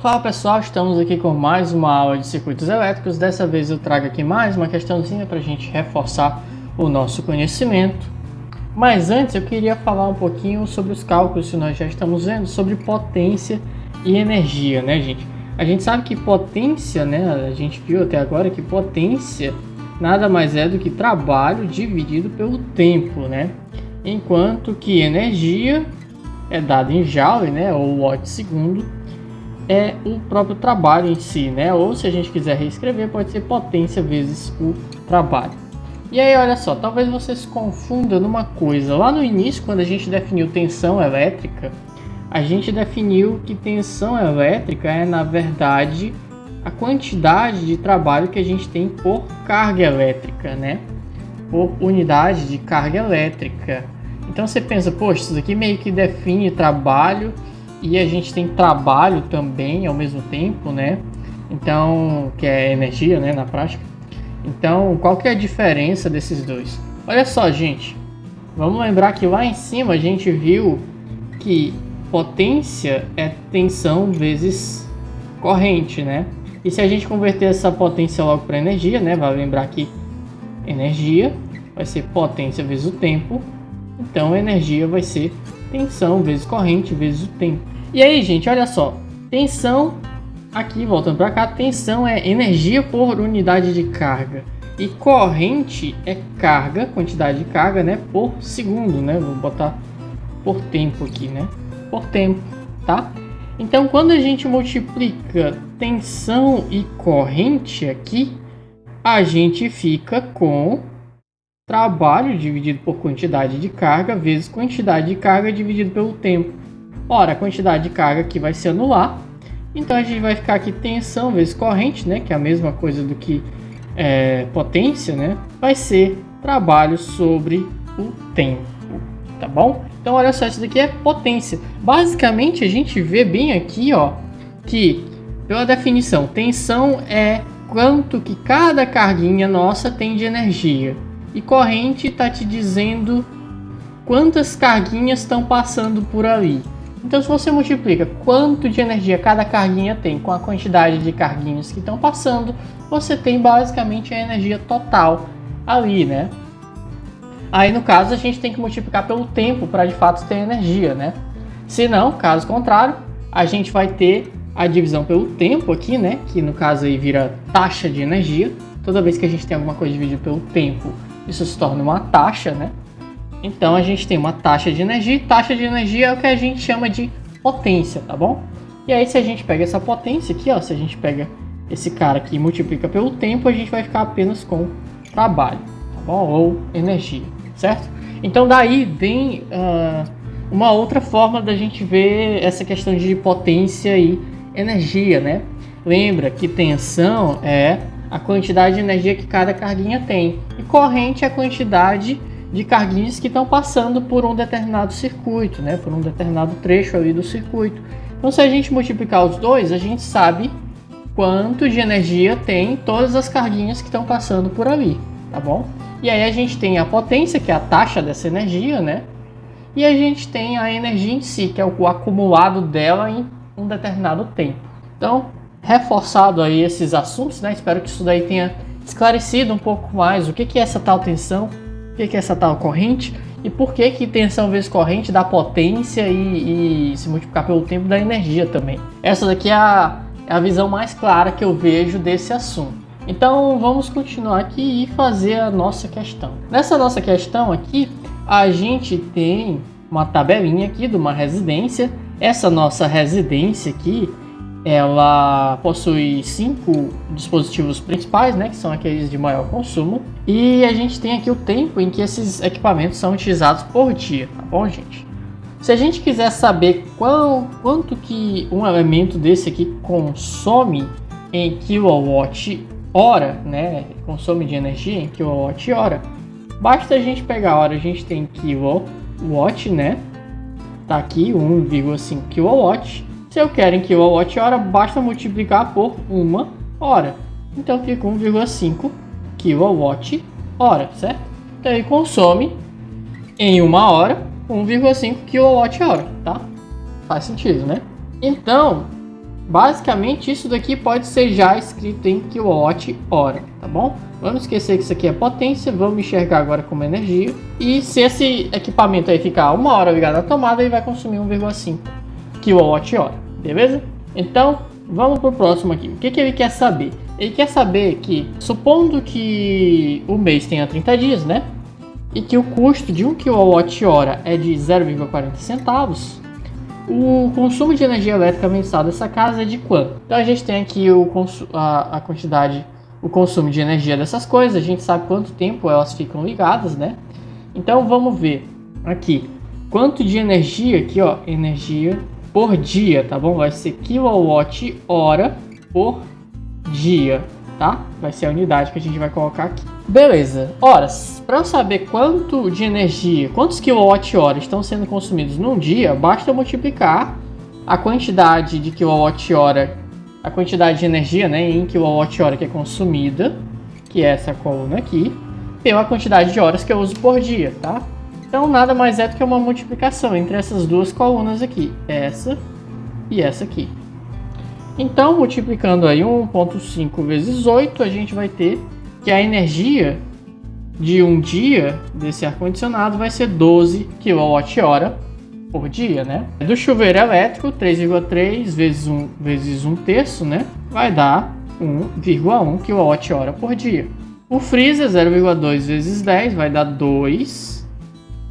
Fala pessoal, estamos aqui com mais uma aula de circuitos elétricos. Dessa vez eu trago aqui mais uma questãozinha para a gente reforçar o nosso conhecimento. Mas antes eu queria falar um pouquinho sobre os cálculos que nós já estamos vendo sobre potência e energia, né, gente? A gente sabe que potência, né, a gente viu até agora que potência nada mais é do que trabalho dividido pelo tempo, né? Enquanto que energia é dada em joule, né, ou watt segundo, é o próprio trabalho em si, né? Ou se a gente quiser reescrever, pode ser potência vezes o trabalho. E aí, olha só, talvez você se confunda numa coisa. Lá no início, quando a gente definiu tensão elétrica, a gente definiu que tensão elétrica é, na verdade, a quantidade de trabalho que a gente tem por carga elétrica, né? Por unidade de carga elétrica. Então você pensa, poxa, isso aqui meio que define trabalho e a gente tem trabalho também ao mesmo tempo, né? Então, que é energia, né, na prática. Então, qual que é a diferença desses dois? Olha só, gente. Vamos lembrar que lá em cima a gente viu que potência é tensão vezes corrente, né? E se a gente converter essa potência logo para energia, né? Vai lembrar que energia vai ser potência vezes o tempo. Então, energia vai ser tensão vezes corrente vezes o tempo. E aí, gente, olha só. Tensão, aqui voltando para cá, tensão é energia por unidade de carga. E corrente é carga, quantidade de carga, né, por segundo, né? Vou botar por tempo aqui, né? Por tempo, tá? Então, quando a gente multiplica tensão e corrente aqui, a gente fica com trabalho dividido por quantidade de carga vezes quantidade de carga dividido pelo tempo. Ora, a quantidade de carga aqui vai se anular. Então, a gente vai ficar aqui tensão vezes corrente, né? Que é a mesma coisa do que potência, né? Vai ser trabalho sobre o tempo, tá bom? Então, olha só, isso daqui é potência. Basicamente, a gente vê bem aqui, ó, que pela definição, tensão é quanto que cada carguinha nossa tem de energia. E corrente está te dizendo quantas carguinhas estão passando por ali. Então, se você multiplica quanto de energia cada carguinha tem com a quantidade de carguinhas que estão passando, você tem basicamente a energia total ali, né? Aí, no caso, a gente tem que multiplicar pelo tempo para, de fato, ter energia, né? Se não, caso contrário, a gente vai ter a divisão pelo tempo aqui, né? Que, no caso, aí vira taxa de energia. Toda vez que a gente tem alguma coisa dividida pelo tempo, isso se torna uma taxa, né? Então, a gente tem uma taxa de energia, e taxa de energia é o que a gente chama de potência, tá bom? E aí, se a gente pega essa potência aqui, ó, se a gente pega esse cara aqui e multiplica pelo tempo, a gente vai ficar apenas com trabalho, tá bom? Ou energia, certo? Então, daí vem uma outra forma da gente ver essa questão de potência e energia, né? Lembra que tensão é a quantidade de energia que cada carguinha tem, e corrente é a quantidade de carguinhas que estão passando por um determinado circuito, né? Por um determinado trecho ali do circuito. Então, se a gente multiplicar os dois, a gente sabe quanto de energia tem todas as carguinhas que estão passando por ali, tá bom? E aí a gente tem a potência, que é a taxa dessa energia, né? E a gente tem a energia em si, que é o acumulado dela em um determinado tempo. Então, reforçado aí esses assuntos, né? Espero que isso daí tenha esclarecido um pouco mais o que é essa tal tensão, o que é essa tal corrente e por que tensão vezes corrente dá potência e se multiplicar pelo tempo dá energia também. Essa daqui é a visão mais clara que eu vejo desse assunto. Então vamos continuar aqui e fazer a nossa questão. Nessa nossa questão aqui, a gente tem uma tabelinha aqui de uma residência. Essa nossa residência aqui, ela possui 5 dispositivos principais, né, que são aqueles de maior consumo. E a gente tem aqui o tempo em que esses equipamentos são utilizados por dia, tá bom, gente? Se a gente quiser saber quanto que um elemento desse aqui consome em kWh, né, consome de energia em kWh, basta a gente pegar a hora, a gente tem kW, né, tá aqui 1,5 kW. Se eu quero em kWh, basta multiplicar por 1 hora. Então fica 1,5 kWh, certo? Então ele consome em 1 hora 1,5 kWh, tá? Faz sentido, né? Então, Basicamente, isso daqui pode ser já escrito em kWh, tá bom? Vamos esquecer que isso aqui é potência, vamos enxergar agora como energia. E se esse equipamento aí ficar 1 hora ligado à tomada, ele vai consumir 1,5 kWh, beleza? Então, vamos para o próximo aqui. O que ele quer saber? Ele quer saber que, supondo que o mês tenha 30 dias, né? E que o custo de 1 kWh é de 0,40 centavos, o consumo de energia elétrica mensal dessa casa é de quanto? Então a gente tem aqui a quantidade, o consumo de energia dessas coisas, a gente sabe quanto tempo elas ficam ligadas, né? Então vamos ver aqui, quanto de energia aqui, ó, energia por dia, tá bom? Vai ser kWh por dia, tá? Vai ser a unidade que a gente vai colocar aqui. Beleza, horas. Para eu saber quanto de energia, quantos kWh estão sendo consumidos num dia, basta eu multiplicar a quantidade de kWh, a quantidade de energia, né, em kWh que é consumida, que é essa coluna aqui, pela quantidade de horas que eu uso por dia, tá? Então nada mais é do que uma multiplicação entre essas duas colunas aqui, essa e essa aqui. Então, multiplicando aí 1,5 vezes 8, a gente vai ter que a energia de um dia desse ar-condicionado vai ser 12 kWh por dia, né? Do chuveiro elétrico, 3,3 vezes 1 terço, né? Vai dar 1,1 kWh por dia. O freezer, 0,2 vezes 10, vai dar 2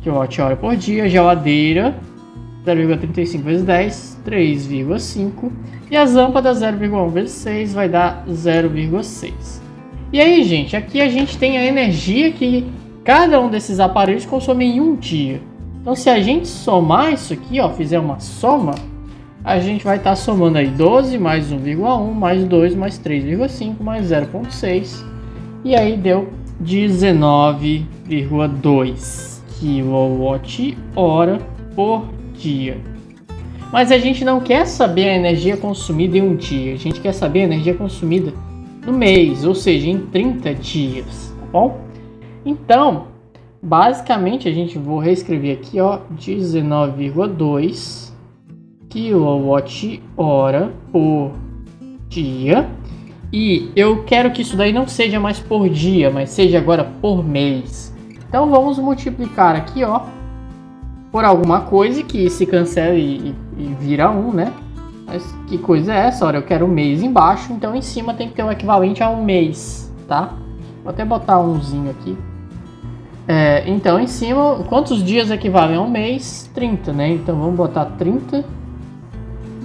kWh por dia. Geladeira, 0,35 vezes 10, 3,5. E as lâmpadas 0,1 vezes 6 vai dar 0,6. E aí, gente, aqui a gente tem a energia que cada um desses aparelhos consome em um dia. Então, se a gente somar isso aqui, ó, fizer uma soma, a gente vai estar somando aí 12 mais 1,1 mais 2 mais 3,5 mais 0,6. E aí deu 19,2 kWh por dia. Mas a gente não quer saber a energia consumida em um dia, a gente quer saber a energia consumida no mês, ou seja, em 30 dias, tá bom? Então, basicamente a gente vou reescrever aqui, ó, 19,2 kWh por dia. E eu quero que isso daí não seja mais por dia, mas seja agora por mês. Então vamos multiplicar aqui, ó, por alguma coisa que se cancele e vira 1, né? Mas que coisa é essa? Ora, eu quero um mês embaixo, então em cima tem que ter o equivalente a um mês, tá? Vou até botar umzinho aqui. Então em cima, quantos dias equivalem a um mês? 30, né? Então vamos botar 30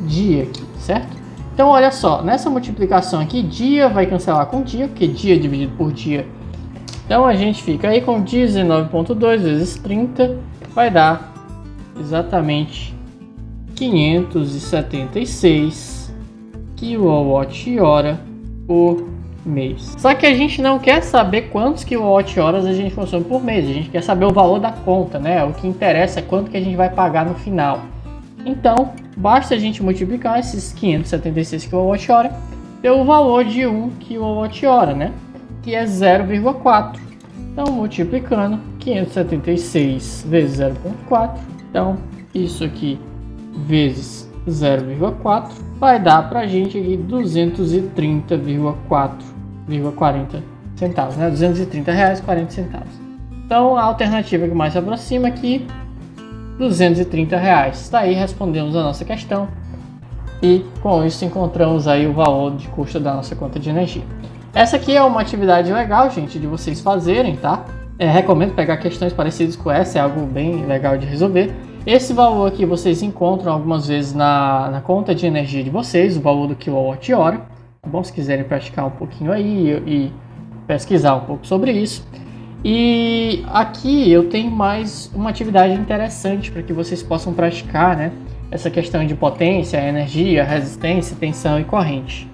dias aqui, certo? Então olha só, nessa multiplicação aqui, dia vai cancelar com dia, porque dia dividido por dia. Então a gente fica aí com 19,2 vezes 30, vai dar exatamente 576 kWh por mês. Só que a gente não quer saber quantos kWh a gente consome por mês, a gente quer saber o valor da conta, né? O que interessa é quanto que a gente vai pagar no final. Então, basta a gente multiplicar esses 576 kWh pelo valor de 1 kWh, né? Que é 0,4. Então, multiplicando 576 vezes 0,4. Então, isso aqui vezes 0,4 vai dar pra gente aqui 230,40 centavos, né? R$230,40. Então, a alternativa que mais se aproxima aqui, R$230. Está aí, respondemos a nossa questão. E com isso encontramos aí o valor de custo da nossa conta de energia. Essa aqui é uma atividade legal, gente, de vocês fazerem, tá? Recomendo pegar questões parecidas com essa, é algo bem legal de resolver. Esse valor aqui vocês encontram algumas vezes na conta de energia de vocês, o valor do kWh, tá bom? Se quiserem praticar um pouquinho aí e pesquisar um pouco sobre isso. E aqui eu tenho mais uma atividade interessante para que vocês possam praticar, né? Essa questão de potência, energia, resistência, tensão e corrente.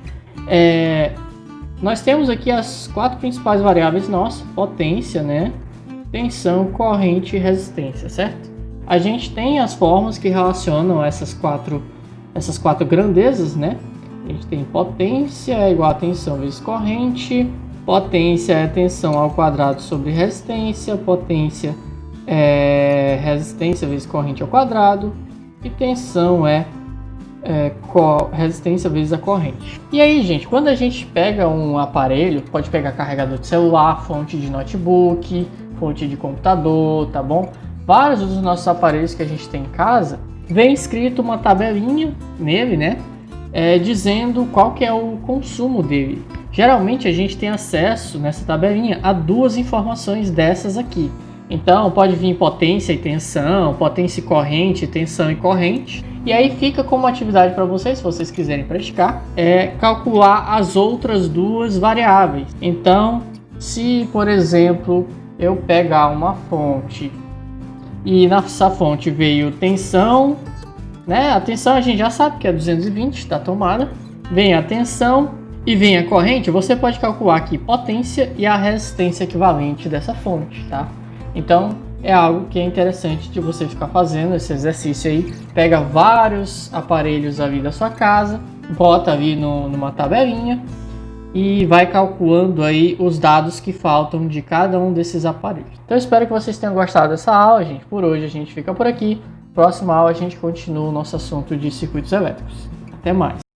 Nós temos aqui as 4 principais variáveis nossas: potência, né? Tensão, corrente e resistência, certo? A gente tem as fórmulas que relacionam essas quatro grandezas, né? A gente tem potência é igual a tensão vezes corrente, potência é tensão ao quadrado sobre resistência, potência é resistência vezes corrente ao quadrado, e tensão é resistência vezes a corrente. E aí, gente, quando a gente pega um aparelho, pode pegar carregador de celular, fonte de notebook, fonte de computador, tá bom? Vários dos nossos aparelhos que a gente tem em casa, vem escrito uma tabelinha nele, né? Dizendo qual que é o consumo dele. Geralmente a gente tem acesso nessa tabelinha a duas informações dessas aqui. Então pode vir potência e tensão, potência e corrente, tensão e corrente. E aí fica como atividade para vocês, se vocês quiserem praticar, calcular as outras duas variáveis. Então, se por exemplo eu pegar uma fonte e nessa fonte veio tensão, né? A tensão a gente já sabe que é 220 da tomada. Vem a tensão e vem a corrente. Você pode calcular aqui potência e a resistência equivalente dessa fonte, tá? Então é algo que é interessante de você ficar fazendo esse exercício aí. Pega vários aparelhos ali da sua casa, bota ali numa tabelinha e vai calculando aí os dados que faltam de cada um desses aparelhos. Então eu espero que vocês tenham gostado dessa aula, gente. Por hoje a gente fica por aqui. Próxima aula a gente continua o nosso assunto de circuitos elétricos. Até mais!